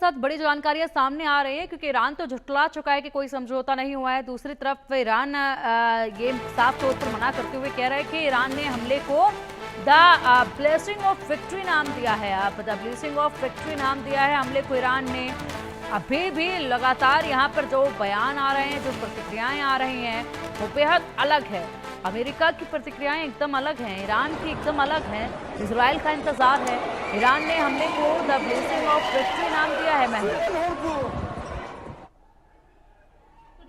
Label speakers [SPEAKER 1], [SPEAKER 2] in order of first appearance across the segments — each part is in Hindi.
[SPEAKER 1] साथ बड़ी जानकारियां सामने आ रही है क्योंकि ईरान तो झुठला चुका है कि कोई समझौता नहीं हुआ है। दूसरी तरफ ईरान ये साफ तौर पर मना करते हुए कह रहा है कि ईरान ने हमले को द ब्लेसिंग ऑफ विक्ट्री नाम दिया है। अब द ब्लेसिंग ऑफ विक्ट्री नाम दिया है हमले को ईरान ने। अभी भी लगातार यहाँ पर जो बयान आ रहे हैं, जो प्रतिक्रियाएं आ रही हैं, वो बेहद अलग है। अमेरिका की प्रतिक्रियाएं एकदम अलग हैं, ईरान की एकदम अलग हैं, इजराइल का इंतजार है। ईरान ने हमले को द ब्लेसिंग ऑफ विक्ट्री नाम दिया है। महमूद,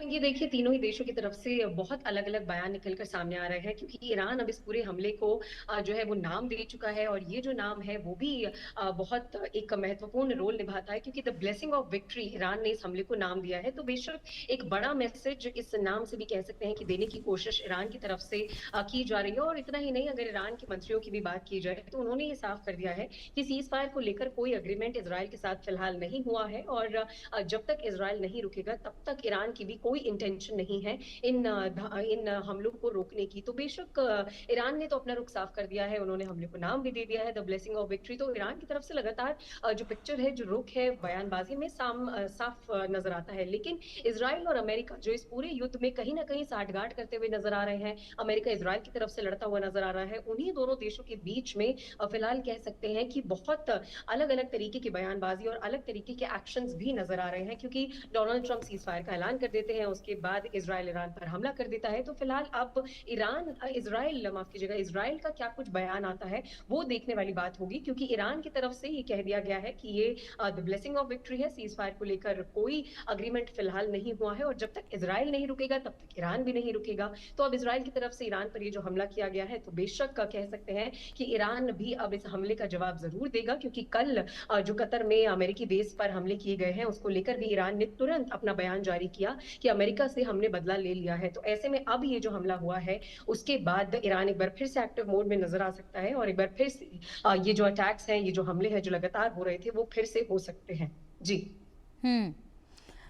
[SPEAKER 2] ये देखिए, तीनों ही देशों की तरफ से बहुत अलग अलग बयान निकलकर सामने आ रहे हैं क्योंकि ईरान अब इस पूरे हमले को जो है वो नाम दे चुका है और ये जो नाम है वो भी बहुत एक महत्वपूर्ण रोल निभाता है क्योंकि the blessing of victory Iran ने इस हमले को नाम दिया है। तो बेशक एक बड़ा मैसेज इस नाम से भी कह सकते हैं कि देने की कोशिश ईरान की तरफ से की जा रही है। और इतना ही नहीं, अगर ईरान के मंत्रियों की भी बात की जाए तो उन्होंने ये साफ कर दिया है कि सीज फायर को लेकर कोई अग्रीमेंट इसराइल के साथ फिलहाल नहीं हुआ है और जब तक इसराइल नहीं रुकेगा तब तक ईरान की भी कोई इंटेंशन नहीं है इन हमलों को रोकने की। तो बेशक ईरान ने तो अपना रुख साफ कर दिया है, उन्होंने हमले को नाम भी दे दिया है द ब्लेसिंग ऑफ विक्ट्री। तो ईरान की तरफ से लगातार जो पिक्चर है, जो रुख है बयानबाजी में साफ नजर आता है। लेकिन इसराइल और अमेरिका जो इस पूरे युद्ध में कहीं ना कहीं साठगांठ करते हुए नजर आ रहे हैं, अमेरिका इसराइल की तरफ से लड़ता हुआ नजर आ रहा है, उन्हीं दोनों देशों के बीच में फिलहाल कह सकते हैं कि बहुत अलग अलग तरीके की बयानबाजी और अलग तरीके के एक्शंस भी नजर आ रहे हैं क्योंकि डोनाल्ड ट्रंप सीज फायर का ऐलान कर देते हैं, उसके बाद इजराइल ईरान पर हमला कर देता है। तो फिलहाल अब इजराइल का क्या कुछ बयान आता है वो देखने वाली बात होगी क्योंकि ईरान की तरफ से ये कह दिया गया है कि ये द ब्लेसिंग ऑफ विक्ट्री है, सीज फायर को लेकर कोई अग्रीमेंट फिलहाल नहीं हुआ है और जब तक इजराइल नहीं रुकेगा तब तक ईरान भी नहीं रुकेगा। तो अब इजराइल की तरफ से ईरान पर ये जो हमला किया गया है तो बेशक कह सकते हैं कि ईरान भी अब इस हमले का जवाब जरूर देगा क्योंकि कल जो कतर में अमेरिकी बेस पर हमले किए गए हैं उसको लेकर भी ईरान ने तुरंत अपना बयान जारी किया कि अमेरिका से हमने बदला ले लिया है। तो ऐसे में अब ये जो हमला हुआ है उसके बाद ईरान एक बार फिर से एक्टिव मोड में नजर आ सकता है और एक बार फिर से ये जो अटैक्स हैं, ये जो हमले हैं जो लगातार हो रहे थे वो फिर से हो सकते हैं। जी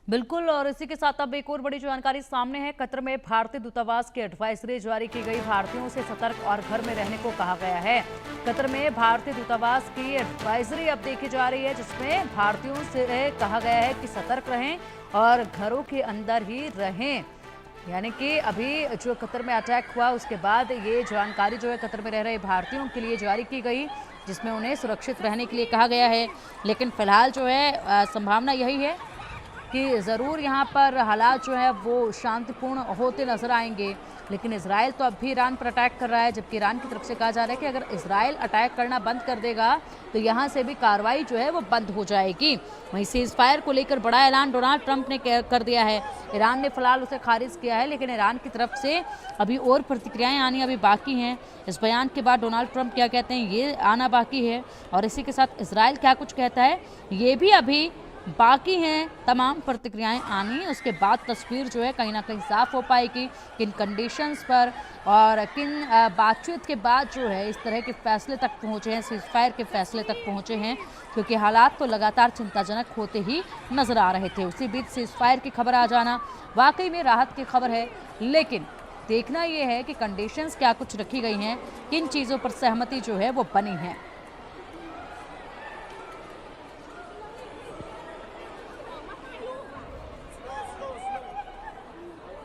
[SPEAKER 1] बिल्कुल। और इसी के साथ अब एक और बड़ी जानकारी सामने है। कतर में भारतीय दूतावास की एडवाइजरी जारी की गई, भारतीयों से सतर्क और घर में रहने को कहा गया है। कतर में भारतीय दूतावास की एडवाइजरी अब देखी जा रही है जिसमें भारतीयों से कहा गया है कि सतर्क रहें और घरों के अंदर ही रहें। यानी कि अभी जो कतर में अटैक हुआ उसके बाद ये जानकारी जो है कतर में रह रहे भारतीयों के लिए जारी की गई जिसमें उन्हें सुरक्षित रहने के लिए कहा गया है। लेकिन फिलहाल जो है संभावना यही है कि ज़रूर यहाँ पर हालात जो है वो शांतिपूर्ण होते नजर आएंगे। लेकिन इजराइल तो अब भी ईरान पर अटैक कर रहा है, जबकि ईरान की तरफ से कहा जा रहा है कि अगर इजराइल अटैक करना बंद कर देगा तो यहाँ से भी कार्रवाई जो है वो बंद हो जाएगी। वहीं सीज फायर को लेकर बड़ा ऐलान डोनाल्ड ट्रंप ने कर दिया है। ईरान ने फिलहाल उसे खारिज किया है लेकिन ईरान की तरफ से अभी और प्रतिक्रियाएं आनी अभी बाकी हैं। इस बयान के बाद डोनाल्ड ट्रंप क्या कहते हैं ये आना बाकी है और इसी के साथ इजराइल क्या कुछ कहता है ये भी अभी बाकी हैं तमाम प्रतिक्रियाएं आनी। उसके बाद तस्वीर जो है कहीं ना कहीं साफ हो पाएगी किन कंडीशंस पर और किन बातचीत के बाद जो है इस तरह के फैसले तक पहुंचे हैं, सीज फायर के फैसले तक पहुंचे हैं क्योंकि हालात तो लगातार चिंताजनक होते ही नजर आ रहे थे। उसी बीच सीज फायर की खबर आ जाना वाकई में राहत की खबर है, लेकिन देखना यह है कि कंडीशंस क्या कुछ रखी गई हैं, किन चीज़ों पर सहमति जो है वो बनी है।